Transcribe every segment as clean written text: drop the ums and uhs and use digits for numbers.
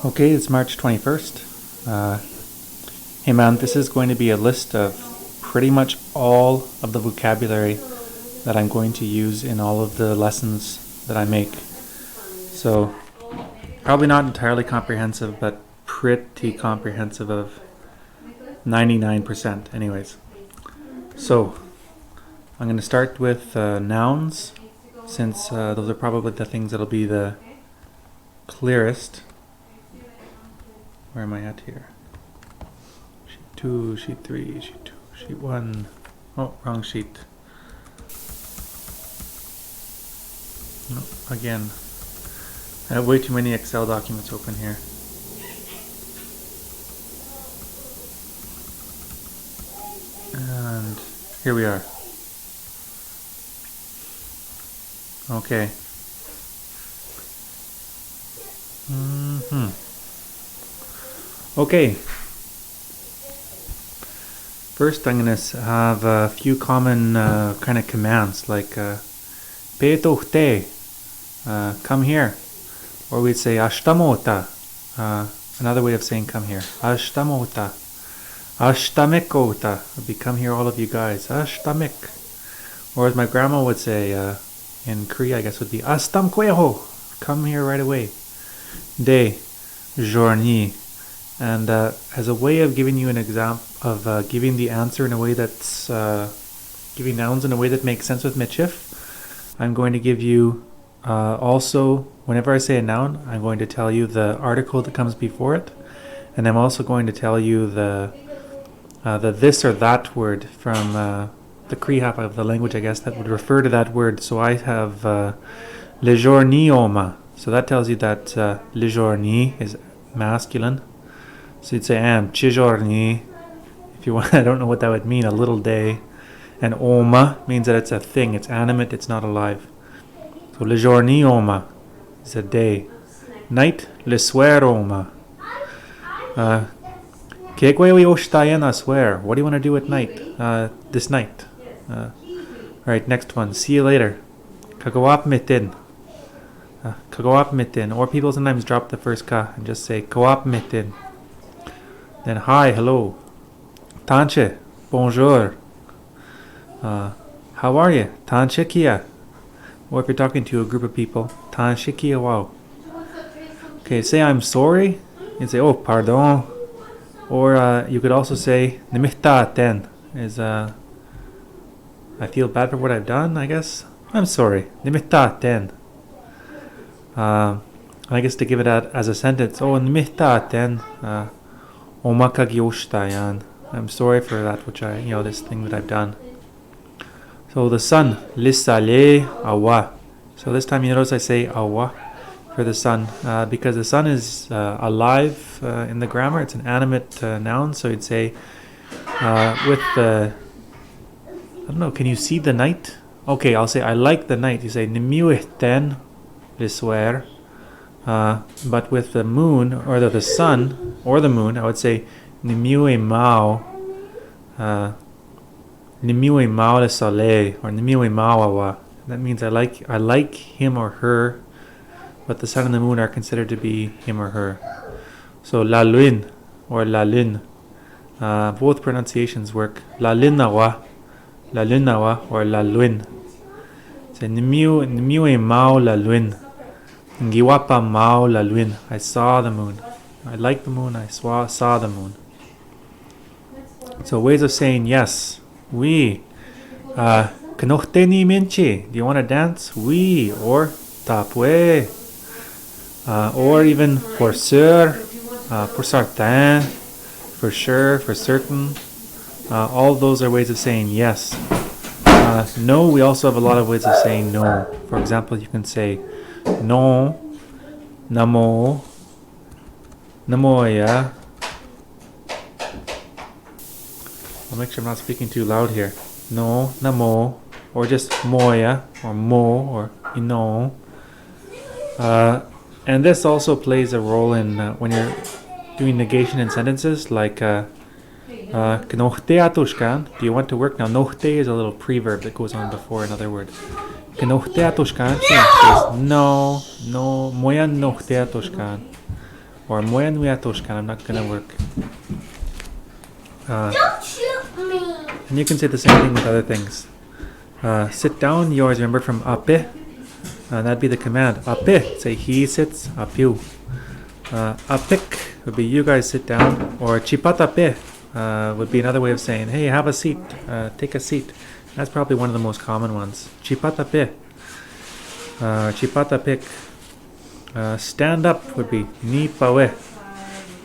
Okay, it's March 21st. Hey man, this is going to be a list of pretty much all of the vocabulary that I'm going to use in all of the lessons that I make. So, probably not entirely comprehensive, but pretty comprehensive of 99% anyways. So, I'm going to start with nouns, since those are probably the things that'll be the clearest. Where am I at here? Sheet 2, sheet 3, sheet 2, sheet 1. Oh, wrong sheet. No, again. I have way too many Excel documents open here. And here we are. Okay. Okay. First, I'm going to have a few common kind of commands like Petohte, come here. Or we'd say Ashtamota, another way of saying come here. Ashtamota. Ashtamekota would be come here, all of you guys. Ashtamek. Or as my grandma would say in Korea, I guess would be Astamkweho, come here right away. De, journey. And as a way of giving you an example of giving the answer in a way that's giving nouns in a way that makes sense with michif, I'm going to give you also, whenever I say a noun, I'm going to tell you the article that comes before it, and I'm also going to tell you the this or that word from the Cree half of the language, I guess, that would refer to that word. So I have le journioma. So that tells you that le journi is masculine. So you'd say am chijorni. If you want, I don't know what that would mean, a little day. And oma means that it's a thing, it's animate, it's not alive. So le journi oma is a day. Night, le soir oma. Swear. What do you want to do at night? This night. Alright, next one. See you later. Kagawap mitin. Kagawap mitin. Or people sometimes drop the first ka and just say kawap mitin. Then hi, hello. Tanche, bonjour. How are you? Tanche kia. Or if you're talking to a group of people, Tanche kia wow. Okay, say I'm sorry. You say, oh, pardon. Or you could also say nimihta ten is I feel bad for what I've done, I guess. I'm sorry. Nimihta ten. I guess to give it out as a sentence, oh, nimihta ten. Omakagyoshtayan. I'm sorry for that which this thing that I've done. So the sun, lissale awa. So this time you notice I say awa for the sun because the sun is alive in the grammar. It's an animate noun. So you'd say with the, I don't know, can you see the night? Okay, I'll say I like the night. You say nimiuhten liswer. But with the moon, or the sun, or the moon, I would say Nimue Mao le Soleil, or Nimue Mawawa. That means I like him or her, but the sun and the moon are considered to be him or her. So La Lune or La Lune, both pronunciations work. La Lunawa or La Lune. So Nimue Mao La Lune. Ngiwapa Mao La Lune. I saw the moon. I like the moon. I saw the moon. So ways of saying yes. Oui. Kanochte ni minchi. Do you want to dance? Oui. Or tapwe. Or even for sûr. Pour certain. For sure. For certain. All those are ways of saying yes. No. We also have a lot of ways of saying no. For example, you can say no, namo, namoya. I'll make sure I'm not speaking too loud here. No, namo, or just moya, or mo, or ino. And this also plays a role in when you're doing negation in sentences, like knochte atushkan. Do you want to work? Now, nochte is a little preverb that goes on before another word. Knochte atushkan. No, moya knochte atushkan. or moya nui atoshkan. I'm not gonna work. Don't shoot me. And you can say the same thing with other things. Sit down, you always remember from ape. That'd be the command. Ape, say he sits, apiu. Apik would be you guys sit down. Or chipatape would be another way of saying, hey, have a seat, take a seat. That's probably one of the most common ones. Chipatape. Chipatapik. Stand up would be ni pawe.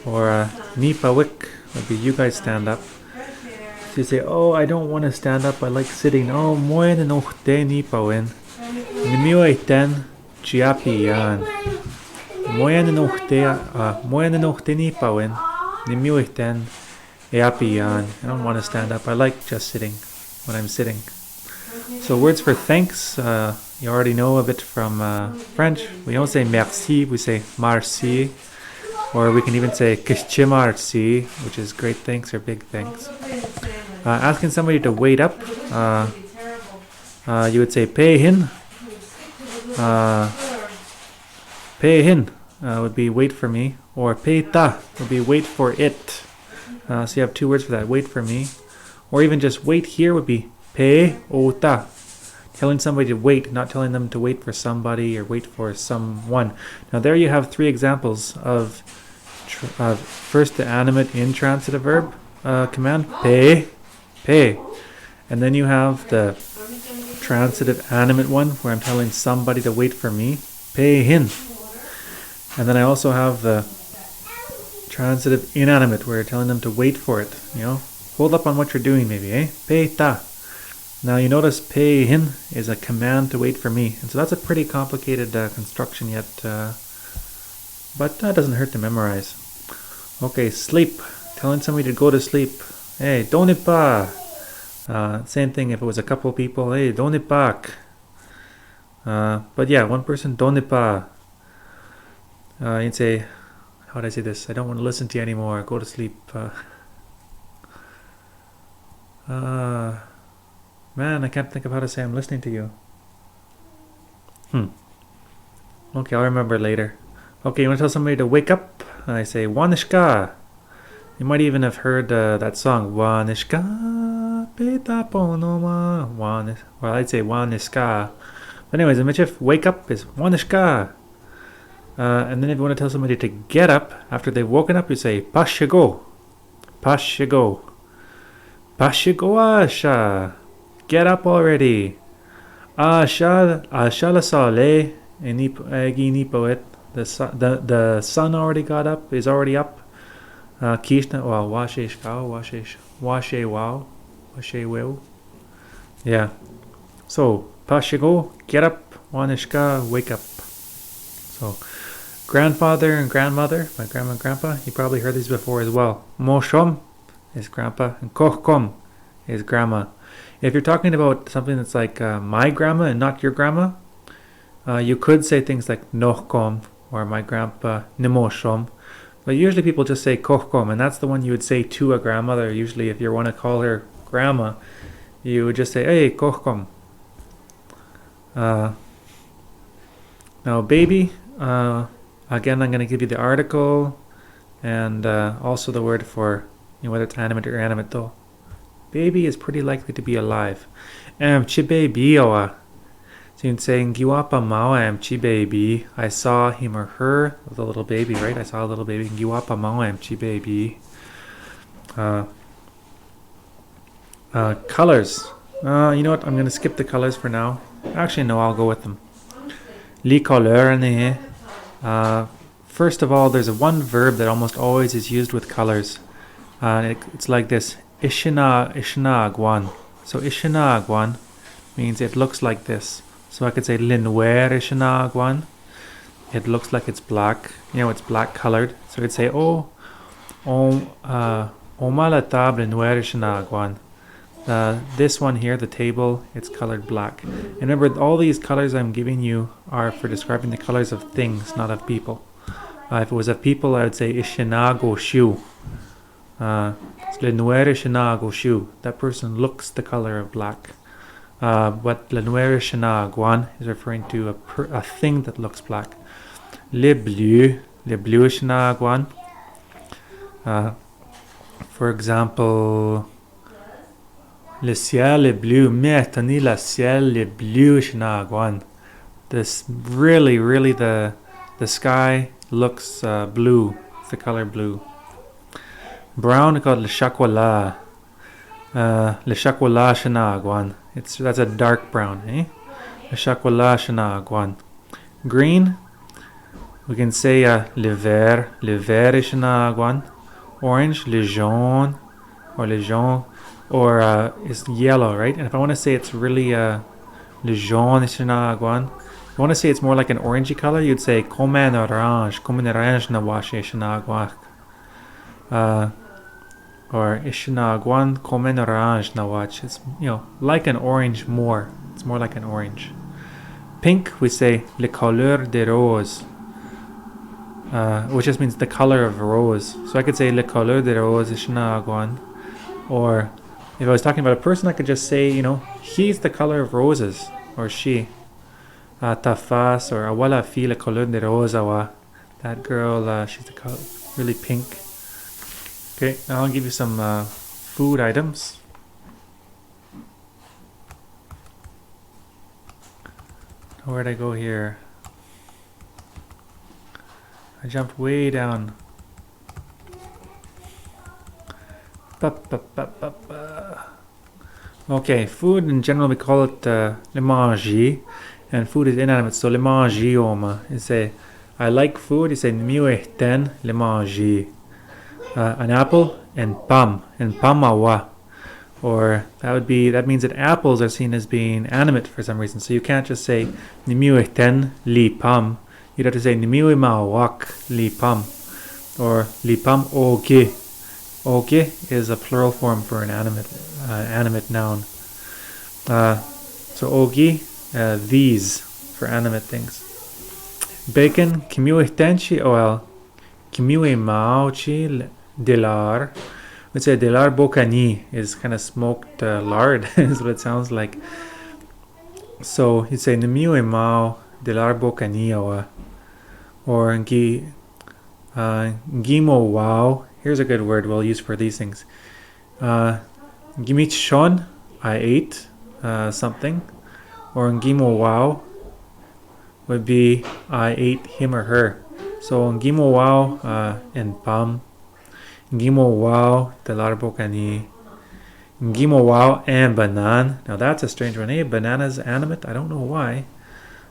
Or ni pawik would be you guys stand up. So you say, oh, I don't want to stand up, I like sitting. Oh, moen en ochte ni pawen. Nimiwa iten chiapi yan. Moen en ochte ni pawen. Nimiwa iten eapi yan. I don't want to stand up, I like just sitting when I'm sitting. So words for thanks, you already know a bit from French. We don't say merci, we say merci. Or we can even say kishchimarsi, which is great thanks or big thanks. Asking somebody to wait up, you would say pay hin. Pay hin would be wait for me. Or pay ta would be wait for it. So you have two words for that, wait for me. Or even just wait here would be pay ota. Telling somebody to wait, not telling them to wait for somebody or wait for someone. Now there you have three examples of first the animate intransitive verb command, pay. And then you have the transitive animate one where I'm telling somebody to wait for me, pay hin. And then I also have the transitive inanimate where you're telling them to wait for it. Hold up on what you're doing maybe, pay ta. Now you notice pay hin is a command to wait for me. And so that's a pretty complicated construction yet, but that doesn't hurt to memorize. Okay, sleep. Telling somebody to go to sleep. Hey, don't it pa. Same thing if it was a couple people. Hey, don't it back. But yeah, one person, don't it pa. You'd say, how would I say this? I don't want to listen to you anymore. Go to sleep. Man, I can't think of how to say I'm listening to you. Okay, I'll remember later. Okay, you want to tell somebody to wake up? I say, Wanishka. You might even have heard that song, Wanishka, Peta Ponoma, Wanish. Well, I'd say Wanishka. But anyways, the michif, wake up is Wanishka. And then if you want to tell somebody to get up after they've woken up, you say, Pashigo. Pashigo. Pashigo Asha. Get up already. Ashala Sale. The sun already got up, is already up. Kishna, well, washe wow. Yeah. So, pashigo, get up, wanishka, wake up. So, grandfather and grandmother, my grandma and grandpa, you probably heard these before as well. Moshom is grandpa, and kochkom is grandma. If you're talking about something that's like my grandma and not your grandma, you could say things like nochkom or my grandpa nimoshom. But usually people just say kochkom, and that's the one you would say to a grandmother. Usually if you want to call her grandma, you would just say, hey, kochkom. Now baby, again I'm going to give you the article and also the word for whether it's animate or inanimate though. Baby is pretty likely to be alive. Chibaby. So you'd say Ngiwapa Mawam Chibaby. I saw him or her, the little baby, right? I saw a little baby. Ngiwapa Mawam Chibaby. Colors. You know what? I'm gonna skip the colors for now. Actually, no, I'll go with them. Les couleurs. First of all, there's one verb that almost always is used with colors. It's like this. Ishinagwan. So Ishinagwan means it looks like this. So I could say Linwer Ishinagwan. It looks like it's black. It's black colored. So I could say Omala table Linwer Ishinagwan. This one here, the table, it's colored black. And remember, all these colors I'm giving you are for describing the colors of things, not of people. If it was of people, I would say Ishinago Shu. That person looks the color of black. But le Guan is referring to a thing that looks black. Le bleu, le bluish na agwan. For example, le ciel est bleu, mais tani la ciel est bluish na agwan. This really the sky looks blue. It's the color blue. Brown is called le chocolat. Le chocolat shana agwan. That's a dark brown, eh? Le chocolat shana agwan. Green, we can say le vert is shana agwan. Orange, le jaune, or le jaune, or it's yellow, right? And if I want to say it's really le jaune is shana agwan. If you want to say it's more like an orangey color, you'd say comme un orange na wash shana agwan. Or ishina agwan comme un orange na watch. It's, you know, like an orange more. It's more like an orange. Pink, we say le couleur de rose, which just means the color of a rose. So I could say le couleur de rose ishina agwan. Or if I was talking about a person, I could just say, you know, he's the color of roses, or she. Ta face, or awala fi le couleur de rose awa. That girl, she's the color, really pink. Okay, now I'll give you some food items. Where'd I go here? I jumped way down. Okay, food in general we call it le manger, and food is inanimate. So le manger, you say I like food. You say mieux ten le manger. An apple and pam awa, or that means that apples are seen as being animate for some reason. So you can't just say nimiu ten li pam. You'd have to say nimiu mawak li pam, or li pam oge. Oge is a plural form for an animate noun. So ogi, these for animate things. Bacon kimiu tenchi oil kimiu mauchi delar. We'd say delar bocani is kind of smoked lard is what it sounds like. So you'd say nimiu mao delar bocani or gimo wow. Here's a good word we'll use for these things. Gimich shon, I ate something, or gimo wow would be I ate him or her. So gimo wow and pam. Gimo wow delar bocani. Gimo wow and banan. Now that's a strange one. Hey, banana's animate. I don't know why.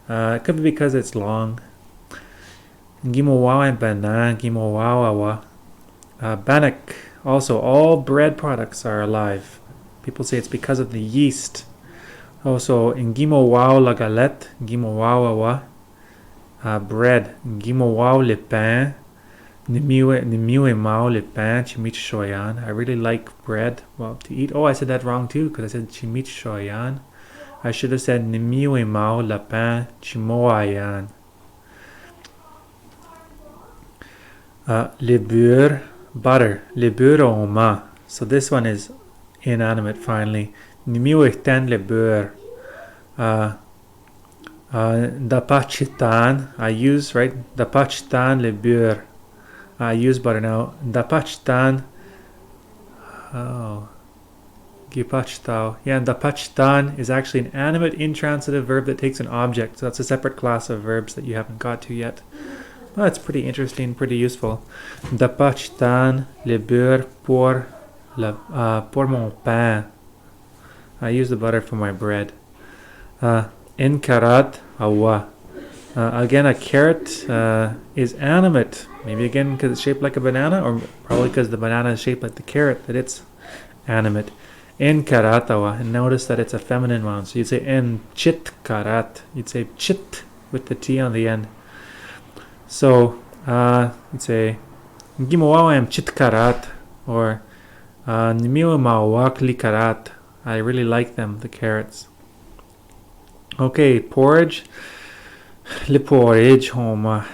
It could be because it's long. Gimo wow and banan. Gimo wow awa. Bannock. Also, all bread products are alive. People say it's because of the yeast. Also, in gimo wow la galette. Gimo wow awa. Bread. Gimo wow le pain. Nimiu mao le pain chimich shoyan. I really like bread, well, to eat. Oh, I said that wrong too, because I said chimich shoyan. I should have said nimiu mao le pain chimoayan. Le beurre, butter. Le beurre au ma. So this one is inanimate finally. Nimiu ten le beurre. Da pachitan. I use, right? Da pachitan le beurre. I use butter now. Dapachtan. Oh. Gipachtal. Yeah, and dapachtan is actually an animate intransitive verb that takes an object. So that's a separate class of verbs that you haven't got to yet. Well, that's pretty interesting, pretty useful. Dapachtan le beurre pour mon pain. I use the butter for my bread. En karat awa. Again, a carrot is animate. Maybe again because it's shaped like a banana, or probably because the banana is shaped like the carrot, that it's animate. En karatawa. And notice that it's a feminine one. So you'd say en chit karat. You'd say chit with the T on the end. So you'd say Gimawawam chit karat, or Nimiwa mawak li karat. I really like them, the carrots. Okay, porridge. Le porridge homa.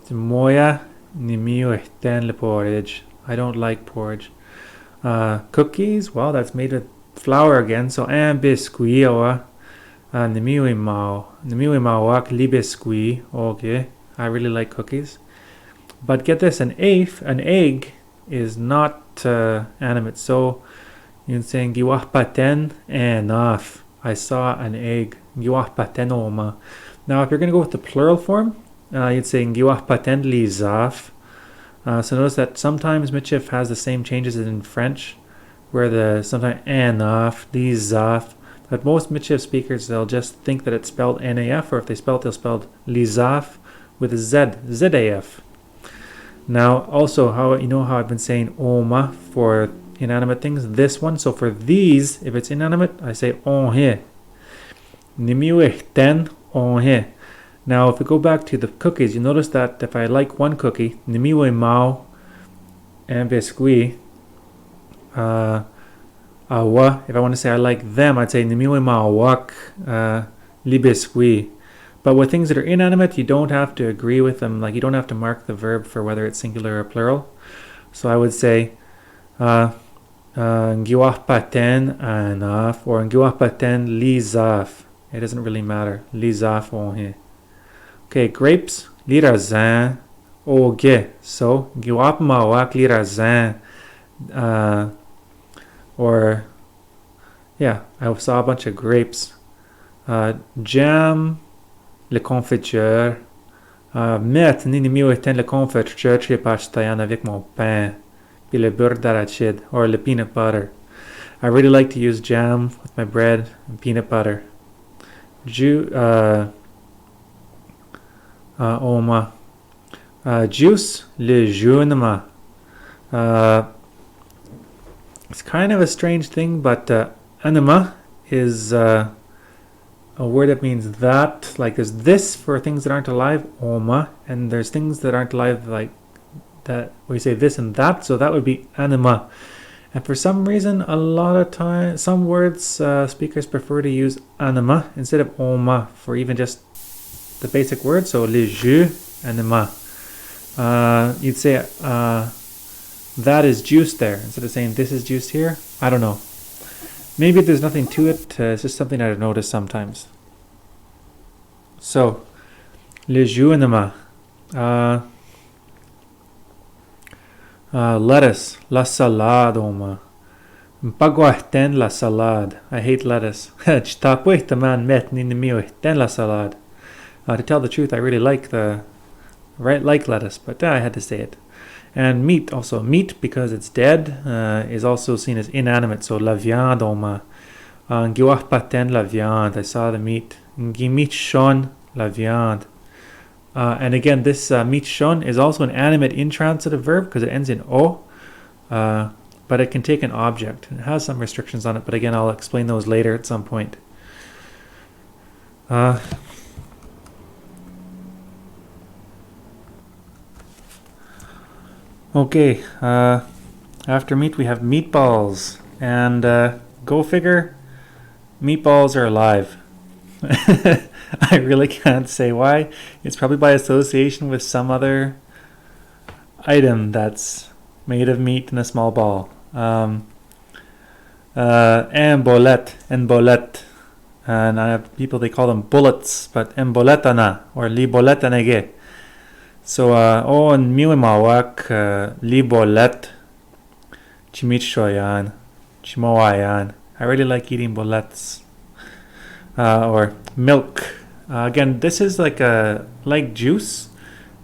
Moya nimiu ten le porridge. I don't like porridge. Cookies, well, that's made with flour again. So un biscuit or nimiu mao. Nimiu mawak li biscuit. Okay, I really like cookies. But get this, an egg is not animate. So you can say giwah paten enough. I saw an egg. Giwah paten oma. Now, if you're going to go with the plural form, you'd say giwah paten li zaf. So notice that sometimes Michif has the same changes as in French, where the sometimes enough, li zaf. But most Michif speakers, they'll just think that it's spelled NAF, or if they spell it, they'll spell li zaf with a Z, ZAF. Now, also, how I've been saying oma for inanimate things? This one, so for these, if it's inanimate, I say on he. Nimiwe ten on he. Now, if we go back to the cookies, you notice that if I like one cookie, nimiwe mao and biscuit, awa, if I want to say I like them, I'd say nimiwe mao wak li biscuit. But with things that are inanimate, you don't have to agree with them. Like, you don't have to mark the verb for whether it's singular or plural. So I would say ngiwah paten anaf or ngiwah paten li zaf. It doesn't really matter. Li zaf on here. Okay, grapes, li raisin oge. So ngiwah mawak li raisin. Or yeah, I saw a bunch of grapes. Jam, le confiture. Met ni mieux éteindre le confiture chez Pastayan avec mon pain. Puis le beurre d'arachide or le peanut butter. I really like to use jam with my bread and peanut butter. Oma. Juice, le jeunement. It's kind of a strange thing, but anima is a word that means that. Like, there's this for things that aren't alive, oma, and there's things that aren't alive, like that we say this and that, so that would be anima. And for some reason, a lot of time, some words speakers prefer to use anima instead of oma for even just the basic word. So le jus, anima. You'd say that is juice there instead of saying this is juice here. I don't know. Maybe there's nothing to it. It's just something I've noticed sometimes. So, le jus anima. Lettuce, la salade, oma. Mpagwahten la salade. I hate lettuce. Chtapuihtaman met ninimiuihten la salade. To tell the truth, I really like lettuce, but I had to say it. And meat, also meat, because it's dead, is also seen as inanimate. So la viande, oma. Ngiwah paten la viande. I saw the meat. Ngimit shon la viande. And again, this meat shon is also an animate intransitive verb because it ends in o, but it can take an object. It has some restrictions on it, but again, I'll explain those later at some point. Okay, after meat we have meatballs, and go figure, meatballs are alive. I really can't say why. It's probably by association with some other item that's made of meat in a small ball. And bolet, and I have people, they call them bullets, but emboletana or li boletanege. So and miwimawak li bolet chimichoyan chimoayan. I really like eating bolets. Or milk. Again, this is like juice,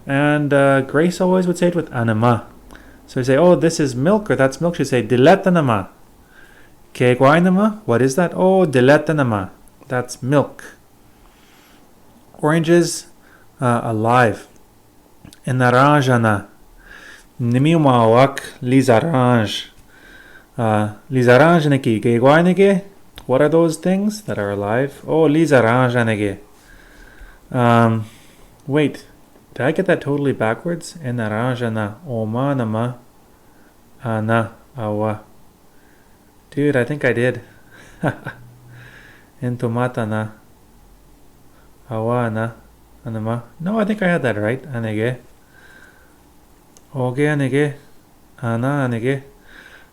and Grace always would say it with anima. So you say, oh, this is milk, or that's milk. She'd say diletanama. Keguainama, what is that? Oh, diletanama. That's milk. Oranges, alive. Naranjana. Nimiumawak lizarange. Lizaranjaneki. Keguainege. What are those things that are alive? Oh, lizaranjanege. Wait, did I get that totally backwards? Naranjana. Omanama. Ana. Awa. Dude, I think I did. Entomatana. Awana. Anama. No, I think I had that right. Anege. Oge anege. Ana anege.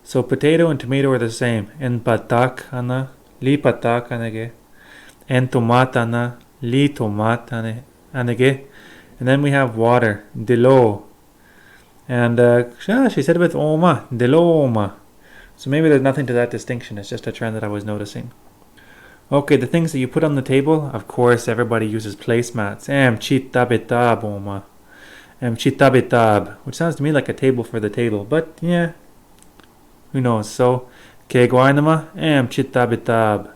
So potato and tomato are the same. En patak ana. Li patak anege. En tomat ana. Li tomat anege. And then we have water. Dilo. And yeah, she said it with oma, deloma. So maybe there's nothing to that distinction. It's just a trend that I was noticing. Okay, the things that you put on the table, of course, everybody uses placemats. Chitabitab, oma. Chitabitab, which sounds to me like a table for the table, but yeah, who knows? So, keguainama, chitabitab.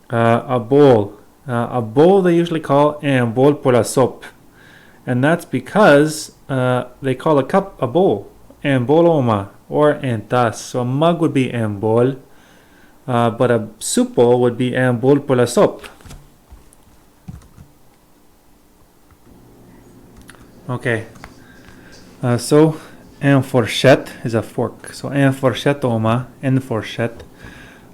A bowl. A bowl they usually call bol por la sop. And that's because they call a cup a bowl. Boloma or tas. So a mug would be bol. But a soup bowl would be bol por la sop. Okay. So fourchette is a fork. So fourchette oma, fourchette.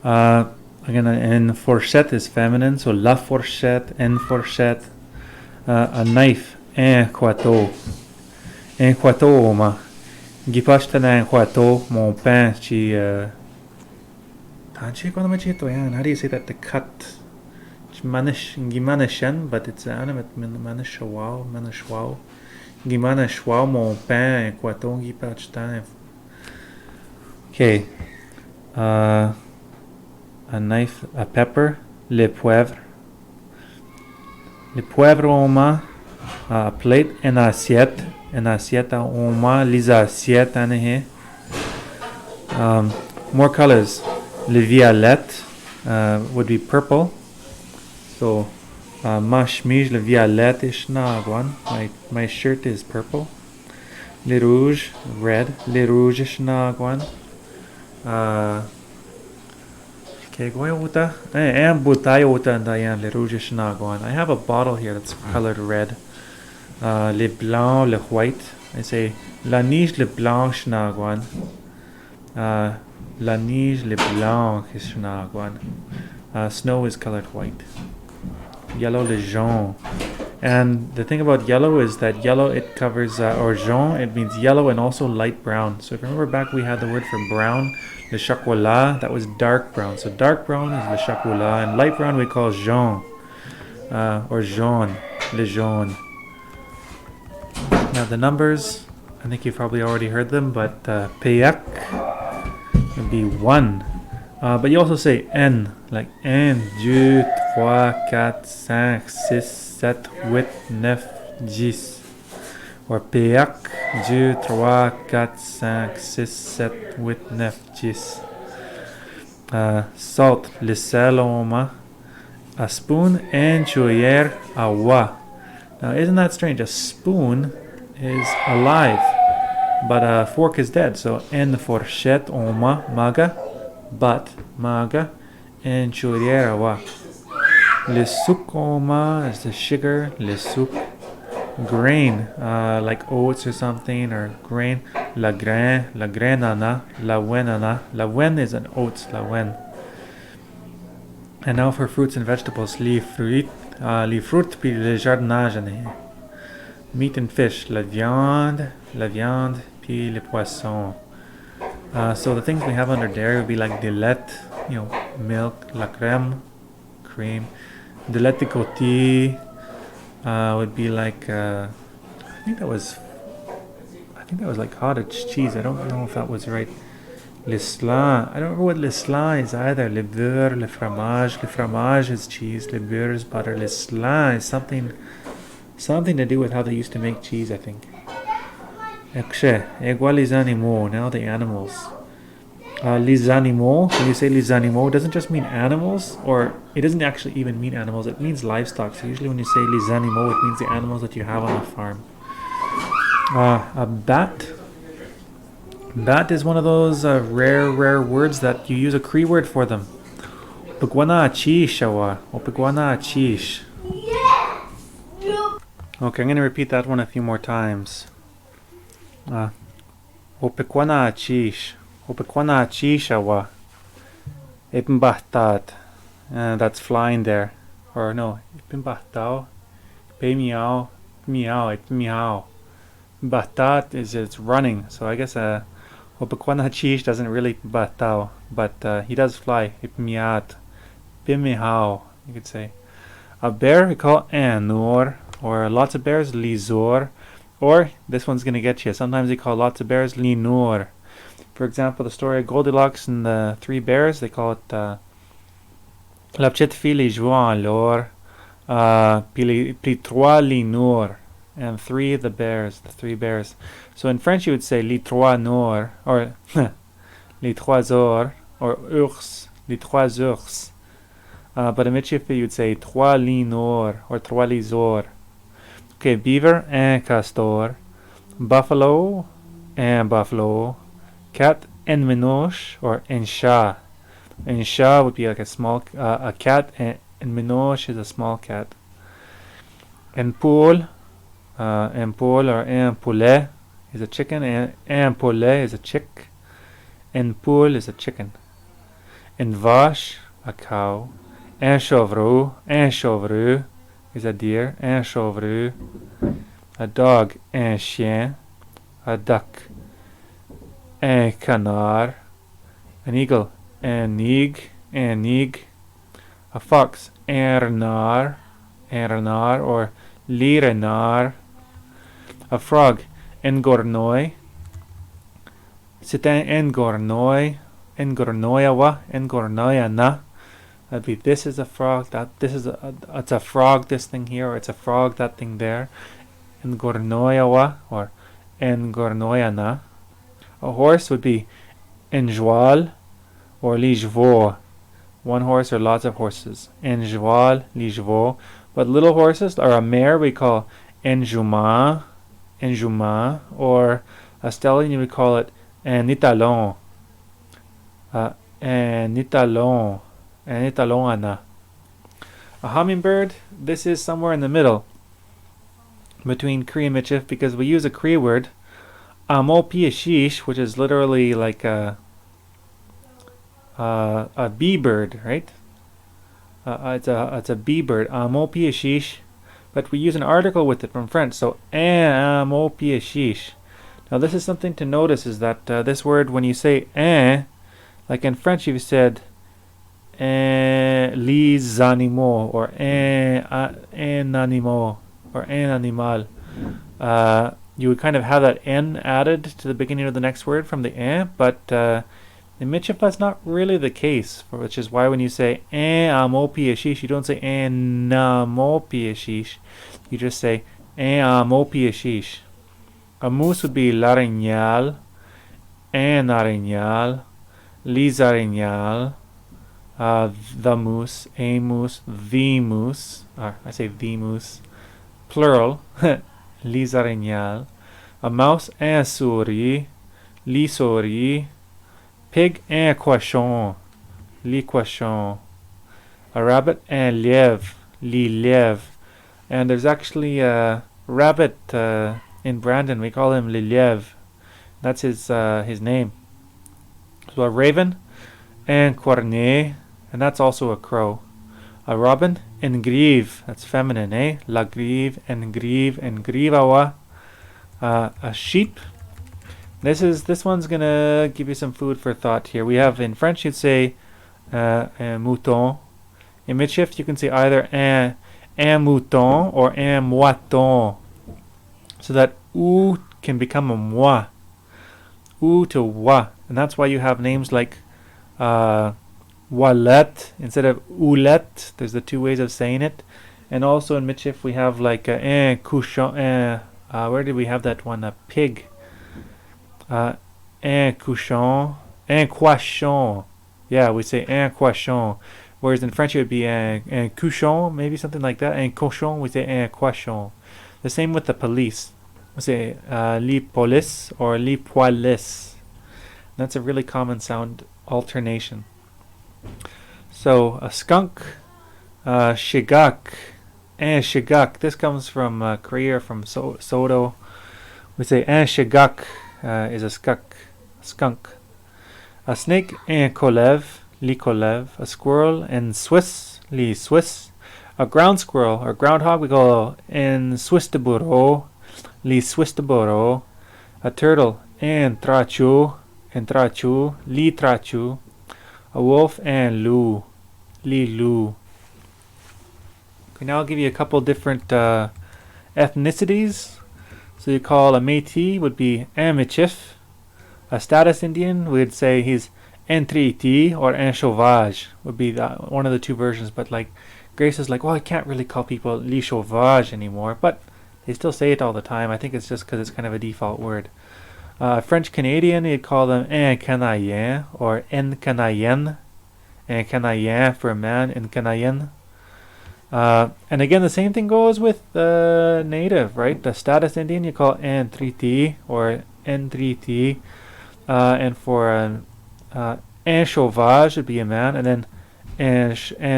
Again, fourchette is feminine. So la fourchette, fourchette. A knife, couteau. Un couteau oma. Gipashta na un couteau, mon pain, how do you say that? To cut. Gimanishen, but it's animate manishawao, manishwao. Gimanishwao, mon pain, un couteau, gipashta. Okay. A knife, a pepper, le poivre. Le poivre oma, a plate, en assiette. En assiette oma, les assiettes ane. More colors. Le violet would be purple. So ma chemise, le violet is nagwan. My shirt is purple. Le rouge, red. Le rouge is nagwan. I have a bottle here that's colored red. Le blanc, le white. I say la neige le blanc schnagwan. La neige le blanc is schnagwan. Snow is colored white. Yellow le jaune. And the thing about yellow is that yellow it covers or jaune it means yellow and also light brown. So if you remember back we had the word for brown, le chocolat, that was dark brown. So dark brown is le chocolat and light brown we call jaune or jaune, le jaune. Now the numbers, I think you've probably already heard them, but payak would be 1. But you also say n, like 1, 2, 3, 4, 5, 6, 7, 8, 9, 10. Or payak 2, 3, 4, 5, 6, 7, 8, 9, 10. Salt, le sel oma. A spoon, and cuillère à wa. Now isn't that strange? A spoon is alive, but a fork is dead. So en fourchette oma maga, but maga, and cuillère à wa. Le sucre oma is the sugar. Le sucre. Grain, like oats or something, or grain. La grainana, la wenana. La wen is an oats, la wen. And now for fruits and vegetables, les fruits puis le jardinage. Meat and fish, la viande, puis le poisson. So the things we have under dairy would be like de lait, milk, la crème, cream. De lait de côté would be like I think that was like cottage cheese. I don't know if that was right. Le slan, I don't remember what le slan is either. Le beurre, le fromage. Le fromage is cheese. Le beurre is butter. Le slan is something to do with how they used to make cheese, I think. Égua les animaux, now the animals. Les animaux, when you say les animaux, it doesn't just mean animals, or it doesn't actually even mean animals, it means livestock. So usually when you say les animaux, it means the animals that you have on a farm. A bat. Bat is one of those rare words that you use a Cree word for them. Opigwana chish awa. Opigwana chish. Okay, I'm going to repeat that one a few more times. Opigwana chish. Opigwana chish awa. Ipmbahtat. That's flying there. Or no, ipimbahtao. Pe meow. Meow. Ipmeow. Bahtat is it's running. So I guess Opigwana chish doesn't really bahtao, but he does fly. Ipmiat. Pimihao, you could say. A bear we call anur, or lots of bears lizor, Or this one's gonna get you. Sometimes they call lots of bears linur. For example, the story of Goldilocks and the three bears, they call it La petite fille jouant alors, puis trois linur, and three the three bears. So in French you would say les trois noirs, or les trois ours, or ours, les trois ours. But in Michigan you'd say trois linur, or trois lisors. Okay, beaver and castor, buffalo and buffalo, cat and minoche, or en chat. En chat would be like a small a cat, and minoche is a small cat. En poule or en poulet is a chicken, and en poulet is a chick. En poule is a chicken. En vache, a cow. En chevreau is a deer. En chevreau, a dog. En chien, a duck. En canard, an eagle. En nig, a fox. En renard, or li renard, a frog. En gournoy, c'est un engornoyawa. That'd be this is a frog, it's a frog, this thing here, or it's a frog, that thing there. Engornoyawa, or engornoyana. A horse would be enjoual, or les chevaux. One horse or lots of horses. Enjoual, les chevaux. But little horses, or a mare, we call enjouement, or a stallion, you would call it un étalon. An étalon. A hummingbird, this is somewhere in the middle between Cree and Michif, because we use a Cree word, amo piashish, which is literally like a bee bird, right? It's a bee bird, amo piashish, but we use an article with it from French, so amo piashish. Now this is something to notice, is that this word, when you say like in French you've said les animaux, or un animal, or un animal. You would kind of have that n added to the beginning of the next word from the but in Michif that's not really the case, which is why when you say amo piashish, you don't say amo piashish, you just say amo piashish. A moose would be l'arignal, un arignal, les arignal, the moose, a moose, the moose, I say the moose, plural, les arignal. A mouse, un souris, les souris. Pig, un cochon, les cochons. A rabbit, un lièvre, les lièvres. And there's actually a rabbit in Brandon, we call him le lièvre. That's his name. So a raven, un cornet, and that's also a crow. A robin, en grive, that's feminine, eh? La grive, en grivawa. A sheep. This one's gonna give you some food for thought here. We have in French you'd say un mouton. In Michif you can say either un mouton or un moiton. So that ou can become a moi. Ou to wa. And that's why you have names like Wallet instead of Oulet. There's the two ways of saying it. And also in Michif we have like un couchon. Where did we have that one? A pig. Un couchon. Un cochon. Yeah, we say un cochon. Whereas in French it would be un couchon, maybe something like that. Un cochon, we say un cochon. The same with the police. We say les police or les poilus. That's a really common sound alternation. So a skunk, shigak, un shigak. This comes from Korea, from Soto. We say un shigak is a skunk. A snake, un kolev, li kolev. A squirrel, en Swiss, li Swiss. A ground squirrel or groundhog we call en Swiss de bureau, li Swiss de bureau. A turtle, en trachu, li trachu. A wolf, en loup, li loup. Okay, now I'll give you a couple different ethnicities. So you call a Métis would be un Michif. A status Indian, we'd say he's un Traité or un Sauvage would be one of the two versions. But like Grace is like, well, I can't really call people les Sauvage anymore, but they still say it all the time. I think it's just because it's kind of a default word. French Canadian, you'd call them un Canadien or en Canadien. Un Canadien for a man, en Canadien. And again, the same thing goes with the native, right? The status Indian, you call un Traité or en Traité. And for un Sauvage would be a man, and then un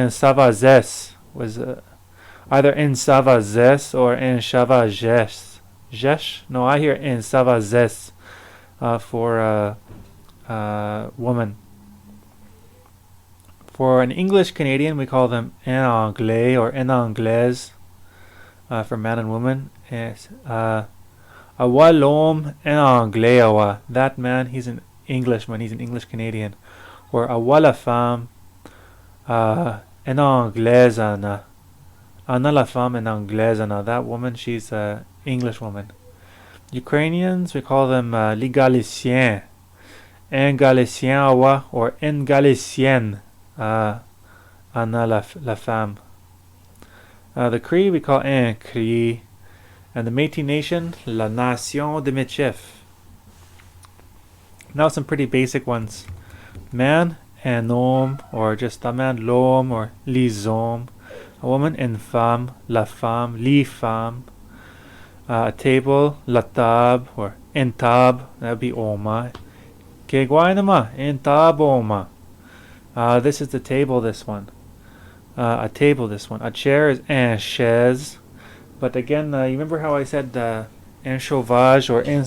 Savazes was either un Savazes or un Chavages. Jesh? No, I hear un Savazes for woman. For an English Canadian, we call them un Anglais or un Anglaise for man and woman. Awa l'homme un Anglais awa. That man, he's an Englishman, he's an English Canadian. Or awa la femme un Anglaise ana. Ana la femme un Anglaise ana. That woman, she's an English woman. Ukrainians, we call them les Galiciens. Un Galicien awa or une Galicienne. Ana la femme. The Cree we call un Cree. And the Métis Nation, la Nation de Michif. Now some pretty basic ones. Man, un homme, or just a man, l'homme, or les hommes. A woman, une femme, la femme, les femmes. A table, la table, or une table, that would be oma. Que guainama, une table oma. This is the table, this one. A table, this one. A chair is un chaise. But again, you remember how I said un Sauvage or un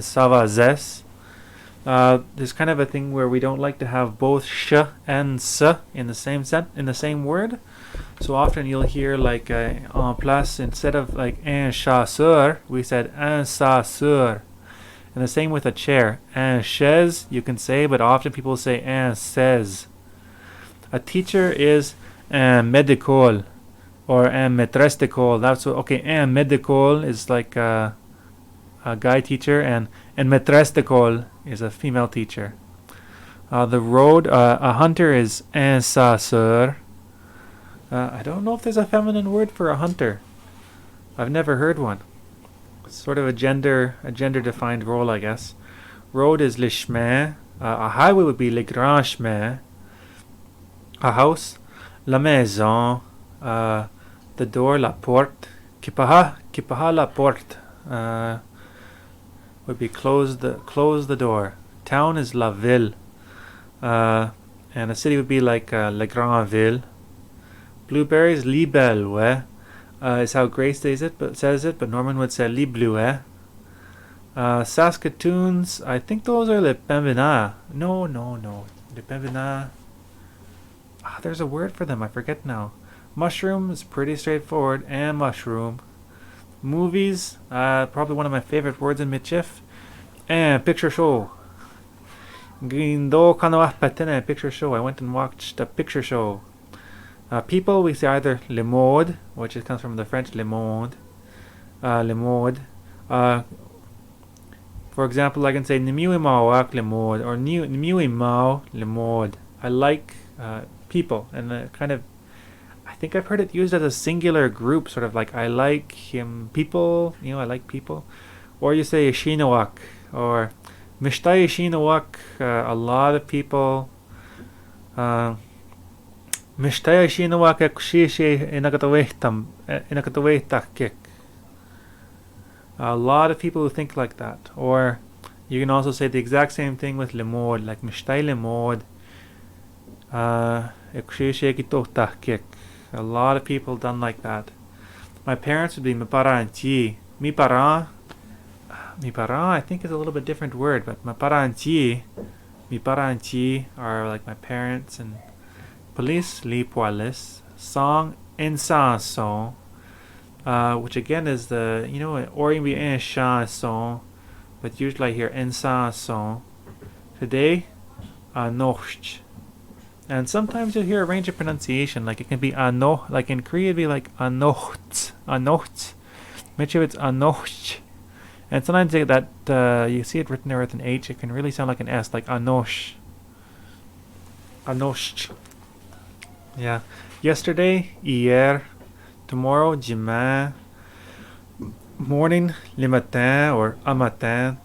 Savazes? There's kind of a thing where we don't like to have both sh and s in the same word. So often you'll hear like en place, instead of like un chasseur, we said un sasseur. And the same with a chair. Un chaise you can say, but often people say un saise. A teacher is un médical or un maîtresse d'école. That's what, okay, un médical is like a guy teacher, and maîtresse d'école is a female teacher. The road, a hunter is un chasseur. I don't know if there's a feminine word for a hunter. I've never heard one. It's sort of a gender defined role, I guess. Road is le chemin. A highway would be le grand chemin. A house, la maison. The door, la porte. Kipaha la porte. Would be close the door. Town is la ville. And a city would be like la grande ville. Blueberries, li belle, is how Grace says it, but Norman would say li bleuet. Saskatoons, I think those are le pembina. No. Le pembina. There's a word for them, I forget now. Mushroom is pretty straightforward, and mushroom. Movies, probably one of my favorite words in Michif. And picture show. Gindo kanoah patene, picture show. I went and watched a picture show. People, we say either le mode, which comes from the French le monde. Le mode. For example, I can say Nimiwi mawak le mode, or Nimiwi mao le mode. I like people, and kind of, I think I've heard it used as a singular group, sort of like I like him, people, I like people. Or you say Shinawak, or Mishtai Shinawak, a lot of people. Mishtai Shinawak Kushishi inakatawehtakik. A lot of people who think like that. Or you can also say the exact same thing with lemod, like Mishtai lemod. A lot of people done like that. My parents would be miparanti. Mipara, I think is a little bit different word, but miparanti are like my parents. And police, li poilis. Song, insanson, which again is the, or you can be un chanson, but usually I hear insanson. Today, anocht. And sometimes you'll hear a range of pronunciation, like it can be ano, like in Korea it'd be like anocht. Maybe it's anocht. And sometimes you see it written there with an H, it can really sound like an S, like anosh. Anosh. Yeah. Yesterday, hier. Tomorrow, demain. Morning, le matin, or un matin.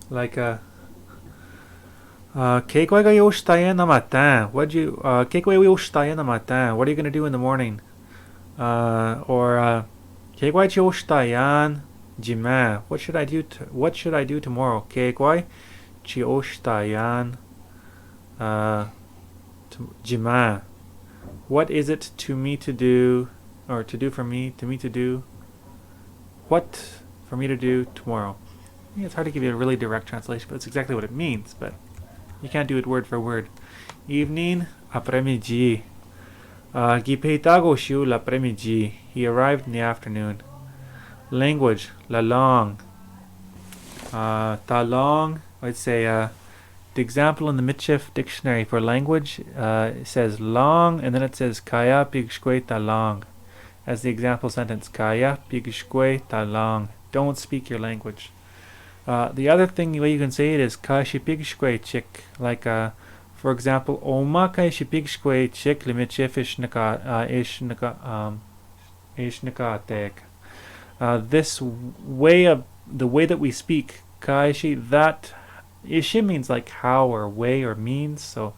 Like, que yo shtaye na matin? Que yo shtaye na matin? What are you gonna do in the morning? Or, que yo shtayan demain? What should I do tomorrow? Que yo shtayan demain? What is it to me to do, or to do for me, to me to do? What for me to do tomorrow? Yeah, it's hard to give you a really direct translation, but it's exactly what it means, but you can't do it word for word. Evening, après-midi. Gipetago shu l'après-midi. He arrived in the afternoon. Language, la langue. Ta langue, I'd say, the example in the Mitchif dictionary for language, it says langue, and then it says kaya pigshkwe ta langue. As the example sentence, kaya pigshkwe ta langue. Don't speak your language. The other thing, the way you can say it is ka shipigshkwe chik. Like, for example, oma ka shipigshkwe chik limitchif ishnakatek. This way of, the way that we speak, kaishi, that ishi means like how or way or means. So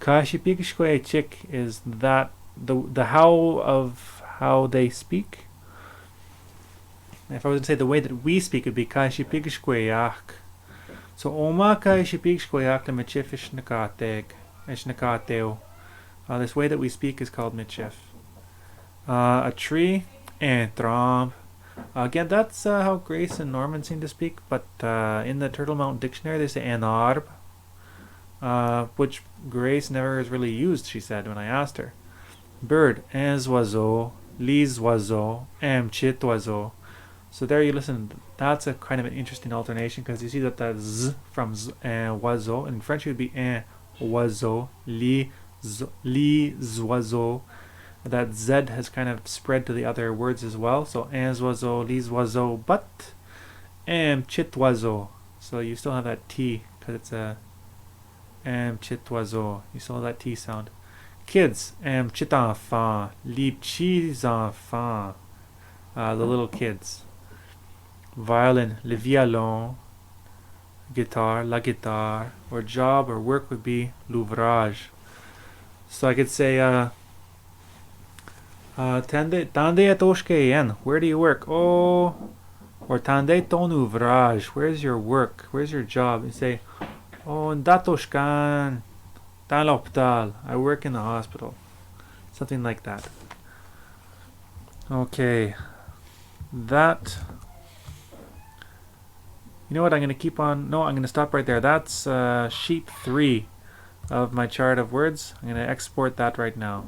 kaishi pigshkwe chik is that the how of how they speak. If I was to say the way that we speak, it would be kaishi pigshkwe yak. So oma kaishi pigshkwe yak limitchif ishnakateo. This way that we speak is called mitchif. A tree and tramp. Again, that's how Grace and Norman seem to speak, but in the Turtle Mountain Dictionary they say an arbre, which Grace never has really used, she said when I asked her. Bird, un oiseau, les oiseaux, un petit oiseau. So there you listen, that's a kind of an interesting alternation, because you see that the z from oiseau, in French it would be un oiseau, les oiseaux. That Z has kind of spread to the other words as well. So un oiseau, les oiseaux, but un petit oiseau. So you still have that T, because it's a un petit oiseau. You still have that T sound. Kids, un petit enfant, les petits enfants, the little kids. Violin, le violon. Guitar, la guitare. Or job or work would be l'ouvrage. So I could say, tande atoshke, where do you work? Oh, or tande ton ouvrage, where's your work? Where's your job? You say, oh, datoshkan, dans l'hôpital, I work in the hospital. Something like that. Okay, that. You know what? I'm going to keep on. No, I'm going to stop right there. That's sheet 3 of my chart of words. I'm going to export that right now.